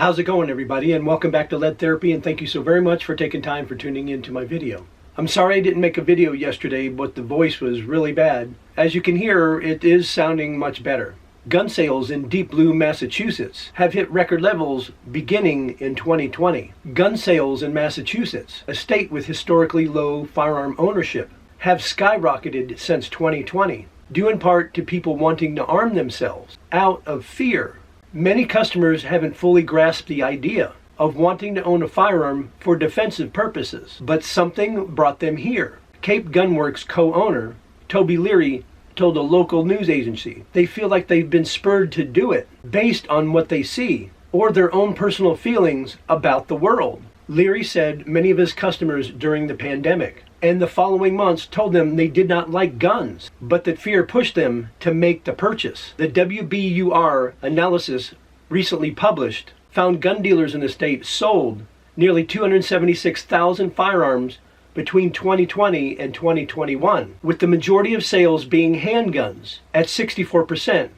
How's it going, everybody, and welcome back to Lead Therapy, and thank you so very much for taking time for tuning into my video. I'm sorry I didn't make a video yesterday, but the voice was really bad. As you can hear, it is sounding much better. Gun sales in Deep Blue, Massachusetts have hit record levels beginning in 2020. Gun sales in Massachusetts, a state with historically low firearm ownership, have skyrocketed since 2020, due in part to people wanting to arm themselves out of fear. Many customers haven't fully grasped the idea of wanting to own a firearm for defensive purposes, but something brought them here. Cape Gunworks co-owner Toby Leary told a local news agency they feel like they've been spurred to do it based on what they see or their own personal feelings about the world. Leary said many of his customers during the pandemic and the following months told them they did not like guns, but that fear pushed them to make the purchase. The WBUR analysis recently published found gun dealers in the state sold nearly 276,000 firearms between 2020 and 2021, with the majority of sales being handguns at 64%,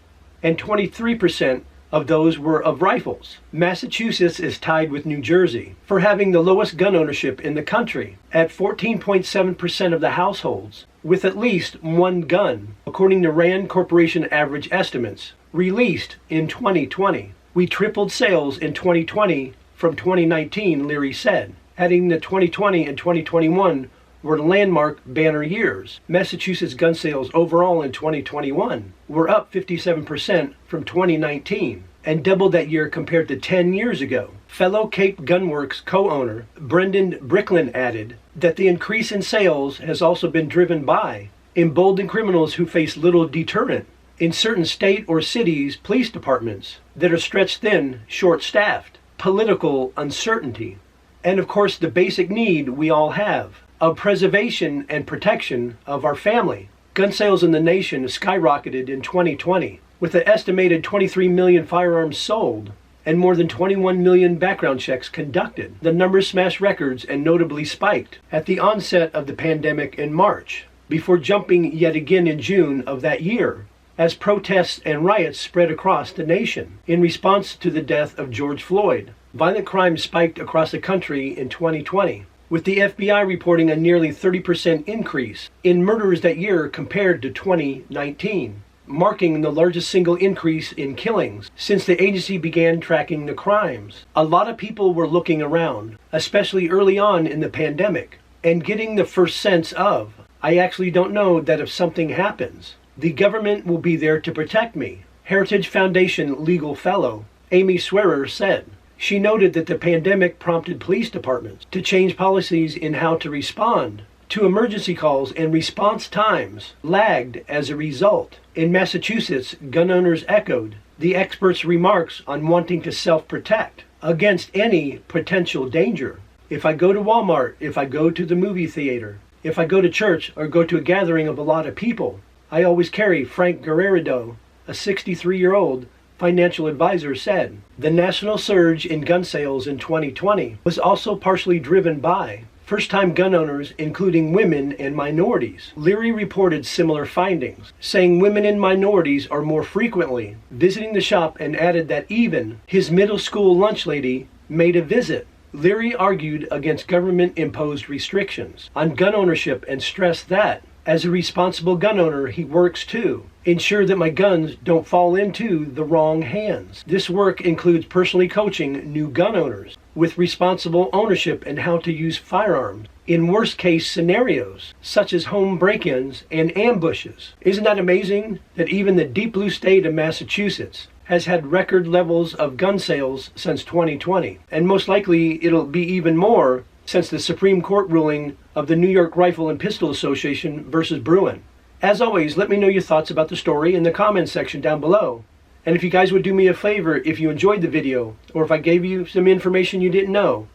and 23% of those were of rifles. Massachusetts is tied with New Jersey for having the lowest gun ownership in the country at 14.7% of the households with at least one gun, according to Rand Corporation average estimates released in 2020. We tripled sales in 2020 from 2019, Leary said, adding that 2020 and 2021 were landmark banner years. Massachusetts gun sales overall in 2021 were up 57% from 2019 and doubled that year compared to 10 years ago. Fellow Cape Gunworks co-owner Brendan Bricklin added that the increase in sales has also been driven by emboldened criminals who face little deterrent in certain state or cities' police departments that are stretched thin, short-staffed, political uncertainty, and of course the basic need we all have of preservation and protection of our family. Gun sales in the nation skyrocketed in 2020, with an estimated 23 million firearms sold and more than 21 million background checks conducted. The numbers smashed records and notably spiked at the onset of the pandemic in March, before jumping yet again in June of that year, as protests and riots spread across the nation in response to the death of George Floyd. Violent crime spiked across the country in 2020, with the FBI reporting a nearly 30% increase in murders that year compared to 2019, marking the largest single increase in killings since the agency began tracking the crimes. A lot of people were looking around, especially early on in the pandemic, and getting the first sense of, I actually don't know that if something happens, the government will be there to protect me, Heritage Foundation legal fellow Amy Swearer said. She noted that the pandemic prompted police departments to change policies in how to respond to emergency calls, and response times lagged as a result. In Massachusetts, gun owners echoed the experts' remarks on wanting to self-protect against any potential danger. If I go to Walmart, if I go to the movie theater, if I go to church or go to a gathering of a lot of people, I always carry. Frank Guerrero, a 63-year-old financial advisor, said. The national surge in gun sales in 2020 was also partially driven by first-time gun owners, including women and minorities. Leary reported similar findings, saying women and minorities are more frequently visiting the shop, and added that even his middle school lunch lady made a visit. Leary argued against government-imposed restrictions on gun ownership and stressed that, as a responsible gun owner, he works to ensure that my guns don't fall into the wrong hands. This work includes personally coaching new gun owners with responsible ownership and how to use firearms in worst-case scenarios, such as home break-ins and ambushes. Isn't that amazing that even the deep blue state of Massachusetts has had record levels of gun sales since 2020, and most likely it'll be even more since the Supreme Court ruling of the New York Rifle and Pistol Association versus Bruin. As always, let me know your thoughts about the story in the comments section down below. And if you guys would do me a favor, if you enjoyed the video, or if I gave you some information you didn't know,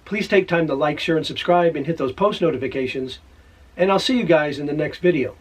please take time to like, share, and subscribe, and hit those post notifications. And I'll see you guys in the next video.